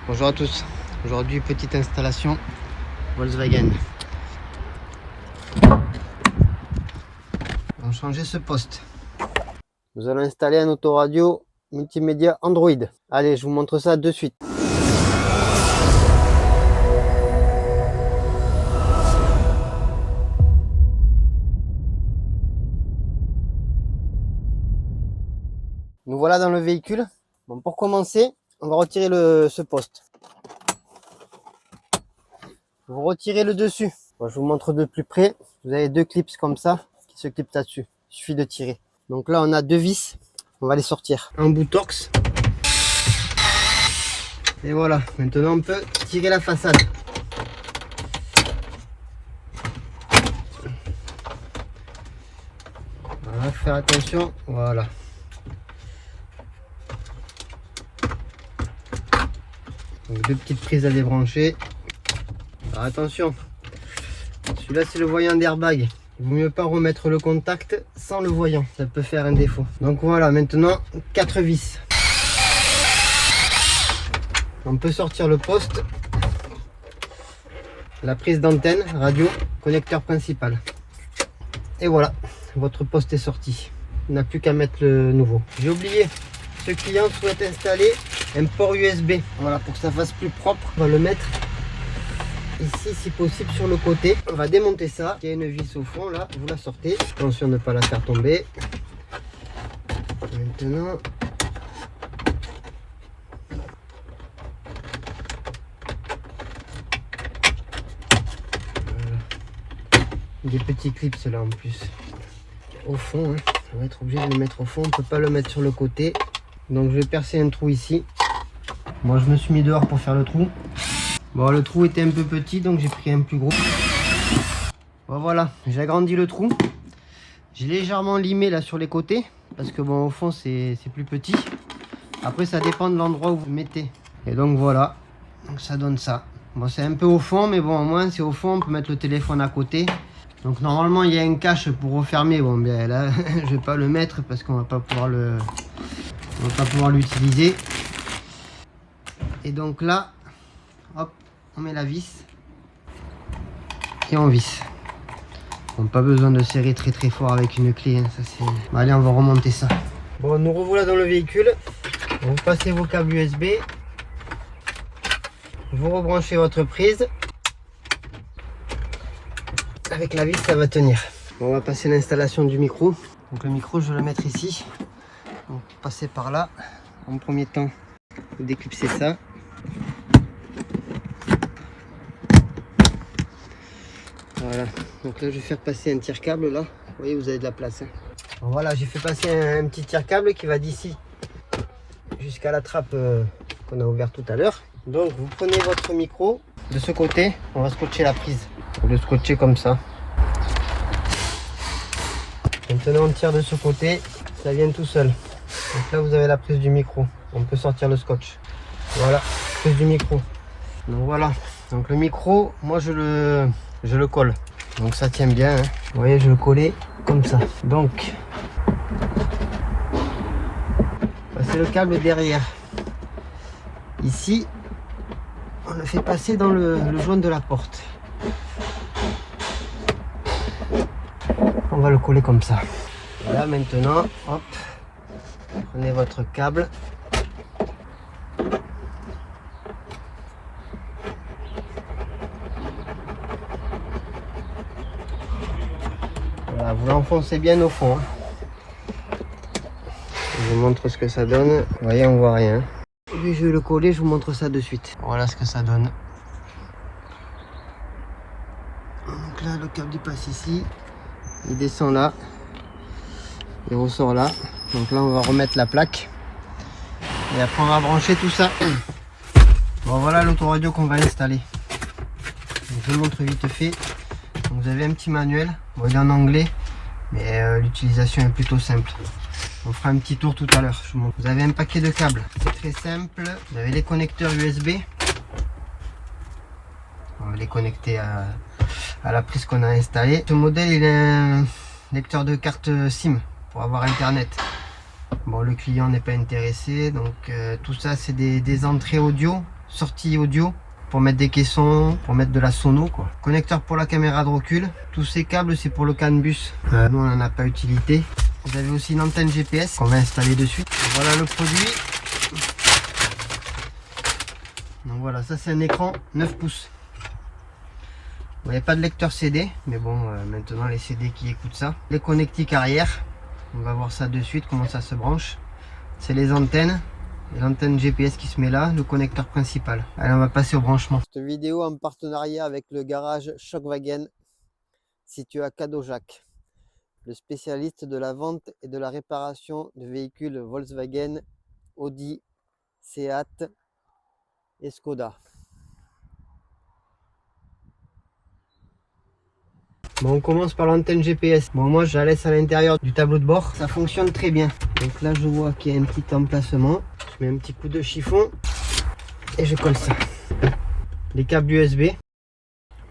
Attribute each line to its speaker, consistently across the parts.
Speaker 1: Bonjour à tous. Aujourd'hui, petite installation Volkswagen. On va changer ce poste. Nous allons installer un autoradio multimédia Android. Allez, je vous montre ça de suite. Nous voilà dans le véhicule. Bon, pour commencer, on va retirer ce poste. Vous retirez le dessus. Bon, je vous montre de plus près. Vous avez deux clips comme ça qui se clipent là-dessus. Il suffit de tirer. Donc là, on a deux vis. On va les sortir. Un bout torx. Et voilà. Maintenant, on peut tirer la façade. Voilà, faire attention. Voilà. Donc, deux petites prises à débrancher. Alors, attention. Celui-là, c'est le voyant d'airbag. Il vaut mieux pas remettre le contact sans le voyant. Ça peut faire un défaut. Donc voilà, maintenant, 4 vis. On peut sortir le poste. La prise d'antenne, radio, connecteur principal. Et voilà, votre poste est sorti. On n'a plus qu'à mettre le nouveau. J'ai oublié, ce client souhaite installer un port USB. Voilà, pour que ça fasse plus propre, on va le mettre ici si possible sur le côté. On va démonter ça. Il y a une vis au fond là, vous la sortez. Attention de ne pas la faire tomber. Maintenant, des petits clips là en plus au fond, hein. On va être obligé de le mettre au fond, on peut pas le mettre sur le côté. Donc je vais percer un trou ici. Moi je me suis mis dehors pour faire le trou. Bon, le trou était un peu petit donc j'ai pris un plus gros. Bon, voilà, j'ai agrandi le trou. J'ai légèrement limé là sur les côtés parce que bon, au fond c'est plus petit. Après ça dépend de l'endroit où vous mettez. Et donc voilà, donc ça donne ça. Bon, c'est un peu au fond, mais bon, au moins c'est au fond, on peut mettre le téléphone à côté. Donc normalement il y a un cache pour refermer. Bon, bien là je vais pas le mettre parce qu'on va pas pouvoir l'utiliser. Et donc là, hop, on met la vis et on visse. Bon, pas besoin de serrer très fort avec une clé, hein, ça c'est. Bon, allez, on va remonter ça. Bon, nous revoilà dans le véhicule. Vous passez vos câbles USB. Vous rebranchez votre prise. Avec la vis, ça va tenir. Bon, on va passer l'installation du micro. Donc le micro, je vais le mettre ici. Donc passer par là. En premier temps, vous déclipsez ça. Voilà. Donc là, je vais faire passer un tire-câble là. Vous voyez, vous avez de la place. Hein. Bon, voilà, j'ai fait passer un petit tire-câble qui va d'ici jusqu'à la trappe qu'on a ouverte tout à l'heure. Donc vous prenez votre micro. De ce côté, on va scotcher la prise. Pour le scotcher comme ça. Maintenant on tire de ce côté, ça vient tout seul. Donc là vous avez la prise du micro. On peut sortir le scotch. Voilà, prise du micro. Donc voilà. Donc le micro, moi je le colle. Donc ça tient bien. Hein. Vous voyez, je le collais comme ça. Donc c'est le câble derrière. Ici, on le fait passer dans le joint de la porte. On va le coller comme ça. Voilà, maintenant, hop, prenez votre câble. Voilà, vous l'enfoncez bien au fond. Hein. Je vous montre ce que ça donne. Vous voyez, on voit rien. Et puis je vais le coller, je vous montre ça de suite. Voilà ce que ça donne. Donc là, le câble il passe ici. Il descend là, il ressort là. Donc là on va remettre la plaque et après on va brancher tout ça. Bon, voilà l'autoradio qu'on va installer. Donc, je vous montre vite fait. Donc, vous avez un petit manuel, bon, il est en anglais mais l'utilisation est plutôt simple. On fera un petit tour tout à l'heure. Vous avez un paquet de câbles, c'est très simple. Vous avez les connecteurs USB. On va les connecter à la prise qu'on a installée. Ce modèle il a un lecteur de carte SIM pour avoir internet. Bon, le client n'est pas intéressé, donc tout ça c'est des entrées audio sortie audio pour mettre des caissons, pour mettre de la sono quoi. Connecteur pour la caméra de recul. Tous ces câbles c'est pour le CAN bus. Nous on n'en a pas utilité. Vous avez aussi une antenne GPS qu'on va installer dessus. Voilà le produit. Donc voilà, ça c'est un écran 9 pouces. Il n'y a pas de lecteur CD, mais bon, maintenant les CD qui écoutent ça. Les connectiques arrière, on va voir ça de suite, comment ça se branche. C'est les antennes, l'antenne GPS qui se met là, le connecteur principal. Allez, on va passer au branchement. Cette vidéo en partenariat avec le garage Shockwagen, situé à Cadojac, le spécialiste de la vente et de la réparation de véhicules Volkswagen, Audi, Seat et Skoda. Bon, on commence par l'antenne GPS. Bon, moi je la laisse à l'intérieur du tableau de bord. Ça fonctionne très bien. Donc là je vois qu'il y a un petit emplacement. Je mets un petit coup de chiffon et je colle ça. Les câbles USB.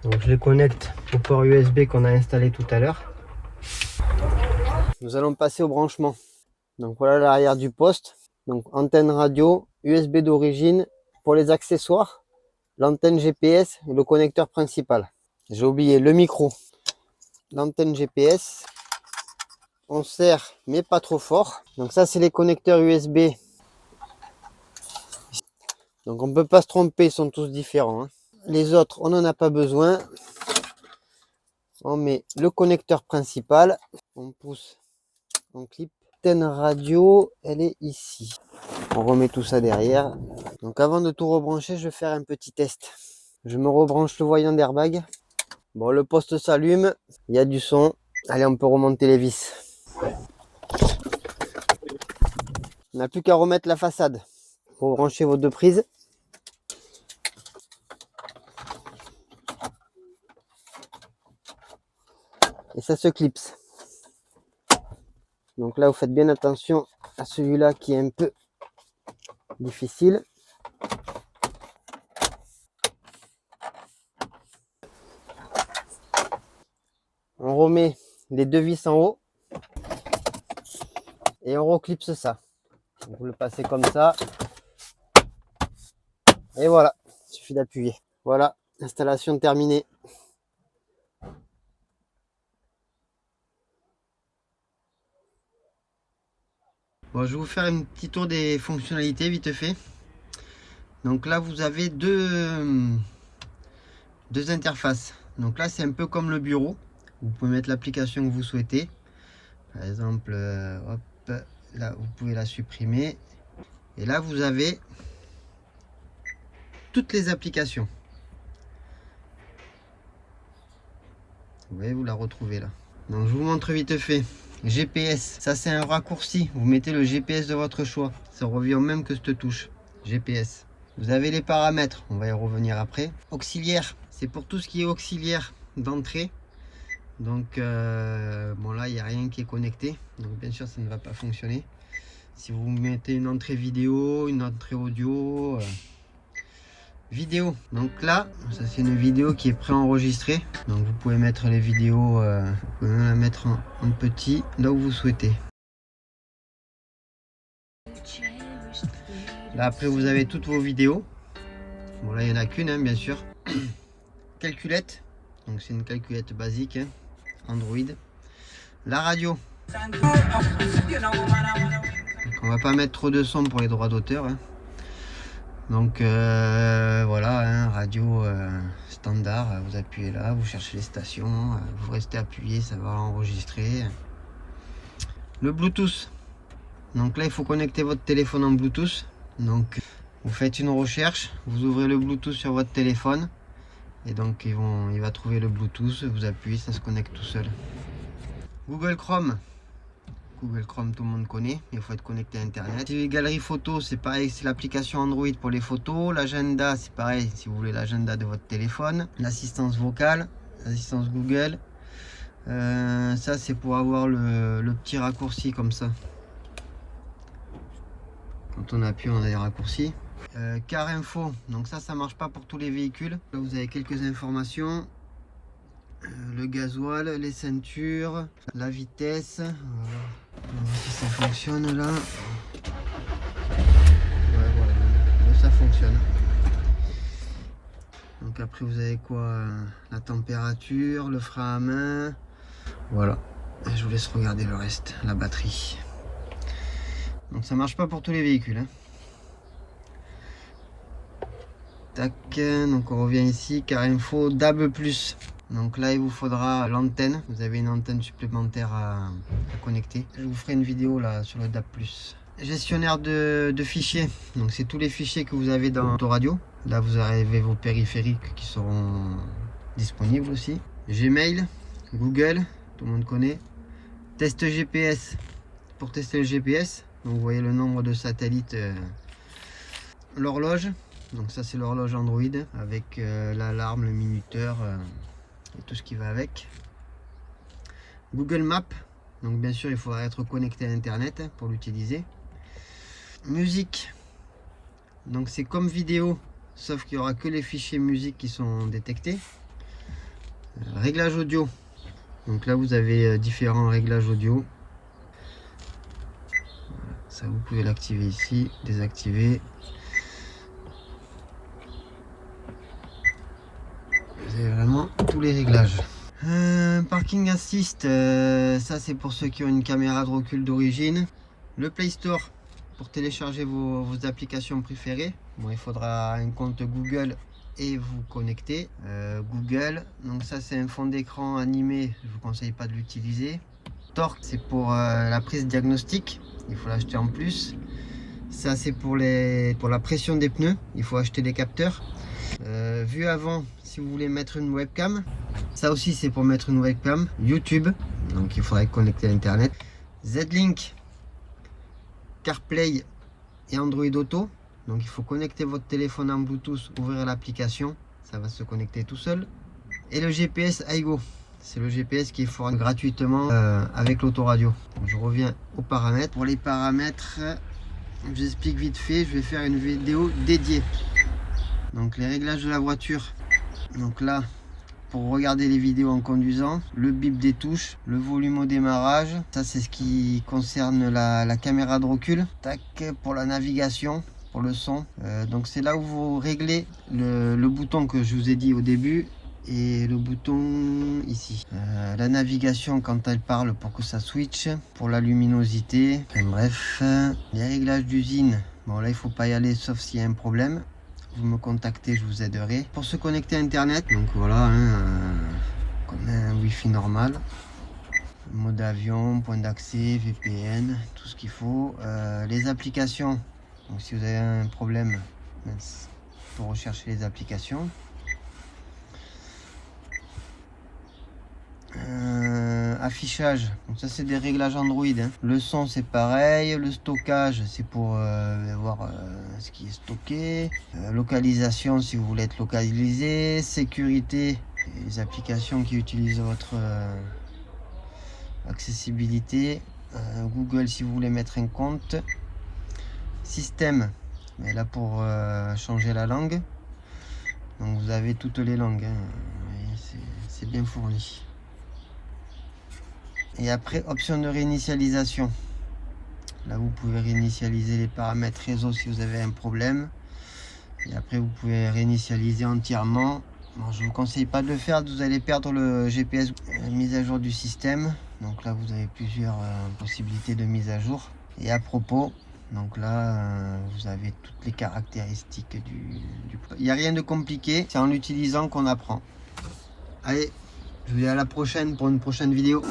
Speaker 1: Donc je les connecte au port USB qu'on a installé tout à l'heure. Nous allons passer au branchement. Donc voilà l'arrière du poste. Donc antenne radio, USB d'origine pour les accessoires, l'antenne GPS et le connecteur principal. J'ai oublié le micro. L'antenne GPS, on serre mais pas trop fort. Donc ça c'est les connecteurs USB. Donc on ne peut pas se tromper, ils sont tous différents, hein. Les autres on n'en a pas besoin. On met le connecteur principal, on pousse, on clip. L'antenne radio, elle est ici. On remet tout ça derrière. Donc avant de tout rebrancher, je vais faire un petit test. Je me rebranche le voyant d'airbag. Bon, le poste s'allume, il y a du son. Allez, on peut remonter les vis. On n'a plus qu'à remettre la façade. Pour brancher vos deux prises. Et ça se clipse. Donc là, vous faites bien attention à celui-là qui est un peu difficile. On remet les deux vis en haut et on reclipse ça. Donc vous le passez comme ça et voilà, il suffit d'appuyer. Voilà, installation terminée. Bon, je vais vous faire un petit tour des fonctionnalités vite fait. Donc là vous avez deux interfaces. Donc là c'est un peu comme le bureau. Vous pouvez mettre l'application que vous souhaitez. Par exemple, hop, là vous pouvez la supprimer. Et là vous avez toutes les applications. Vous voyez, vous la retrouvez là. Donc je vous montre vite fait. GPS, ça c'est un raccourci. Vous mettez le GPS de votre choix. Ça revient au même que cette touche. GPS. Vous avez les paramètres, on va y revenir après. Auxiliaire, c'est pour tout ce qui est auxiliaire d'entrée. Donc bon là il n'y a rien qui est connecté, donc bien sûr ça ne va pas fonctionner. Si vous mettez une entrée vidéo, une entrée audio, vidéo, donc là ça c'est une vidéo qui est préenregistrée, donc vous pouvez mettre les vidéos, vous pouvez même la mettre en petit là où vous souhaitez. Là après vous avez toutes vos vidéos. Bon là il n'y en a qu'une hein, bien sûr. Calculette, donc c'est une calculette basique hein. Android. La radio. Donc on va pas mettre trop de son pour les droits d'auteur hein. Donc voilà hein, radio standard, vous appuyez là, vous cherchez les stations, vous restez appuyé, ça va enregistrer. Le Bluetooth, donc là il faut connecter votre téléphone en Bluetooth. Donc vous faites une recherche, vous ouvrez le Bluetooth sur votre téléphone et donc il va trouver le Bluetooth, vous appuyez, ça se connecte tout seul. Google Chrome, tout le monde connaît, il faut être connecté à internet. Galerie photo, c'est pareil, c'est l'application Android pour les photos. L'agenda, c'est pareil si vous voulez l'agenda de votre téléphone. L'assistance vocale, l'assistance Google, ça c'est pour avoir le petit raccourci comme ça. Quand on appuie on a des raccourcis. Car info, donc ça marche pas pour tous les véhicules. Là vous avez quelques informations. Le gasoil, les ceintures, la vitesse. On va voir si ça fonctionne là. Ouais, voilà, ça fonctionne. après vous avez quoi, la température, le frein à main. Voilà. Et je vous laisse regarder le reste, la batterie. Donc ça marche pas pour tous les véhicules. Hein. Tac, donc on revient ici car il me faut DAB+. Donc là il vous faudra l'antenne. Vous avez une antenne supplémentaire à connecter. Je vous ferai une vidéo là sur le DAB+. Gestionnaire de fichiers. Donc c'est tous les fichiers que vous avez dans l'autoradio. Là vous avez vos périphériques qui seront disponibles aussi. Gmail, Google, tout le monde connaît. Test GPS pour tester le GPS. Donc vous voyez le nombre de satellites. L'horloge. Donc ça c'est l'horloge Android avec l'alarme, le minuteur et tout ce qui va avec. Google Maps. Donc bien sûr il faudra être connecté à internet pour l'utiliser. Musique. Donc c'est comme vidéo, sauf qu'il n'y aura que les fichiers musique qui sont détectés. Réglage audio. Donc là vous avez différents réglages audio. Ça vous pouvez l'activer ici, désactiver. Vous avez vraiment tous les réglages. Parking Assist, ça c'est pour ceux qui ont une caméra de recul d'origine. Le Play Store pour télécharger vos applications préférées. Bon, il faudra un compte Google et vous connecter. Google, donc ça c'est un fond d'écran animé, je vous conseille pas de l'utiliser. Torque, c'est pour la prise diagnostic, il faut l'acheter en plus. Ça c'est pour la pression des pneus, il faut acheter des capteurs. Vue avant, si vous voulez mettre une webcam. Ça aussi c'est pour mettre une webcam. YouTube, donc il faudrait connecter à internet. Z-Link, CarPlay et Android Auto. Donc il faut connecter votre téléphone en Bluetooth, ouvrir l'application, ça va se connecter tout seul. Et le GPS Aigo, c'est le GPS qui est fourni gratuitement avec l'autoradio. Je reviens aux paramètres. Pour les paramètres, j'explique vite fait, je vais faire une vidéo dédiée. Donc les réglages de la voiture. Donc là, pour regarder les vidéos en conduisant, le bip des touches, le volume au démarrage. Ça c'est ce qui concerne la caméra de recul. Tac, pour la navigation, pour le son. Donc c'est là où vous réglez le bouton que je vous ai dit au début. Et le bouton ici. La navigation quand elle parle pour que ça switch. Pour la luminosité. Enfin, bref. Les réglages d'usine. Bon là il faut pas y aller sauf s'il y a un problème. Vous me contactez, je vous aiderai. Pour se connecter à internet, donc voilà, comme un wifi normal. Mode avion, point d'accès, VPN, tout ce qu'il faut. Les applications, donc si vous avez un problème, pour rechercher les applications. Affichage, donc ça c'est des réglages Android. Le son c'est pareil, le stockage c'est pour voir ce qui est stocké. Localisation si vous voulez être localisé. Sécurité, les applications qui utilisent votre accessibilité. Google si vous voulez mettre un compte. Système, mais là pour changer la langue. Donc vous avez toutes les langues, c'est bien fourni. Et après, option de réinitialisation. Là, vous pouvez réinitialiser les paramètres réseau si vous avez un problème. Et après, vous pouvez réinitialiser entièrement. Bon, je ne vous conseille pas de le faire, vous allez perdre le GPS, mise à jour du système. Donc là, vous avez plusieurs possibilités de mise à jour. Et à propos, donc là, vous avez toutes les caractéristiques du... Il n'y a rien de compliqué, c'est en l'utilisant qu'on apprend. Allez, je vous dis à la prochaine pour une prochaine vidéo.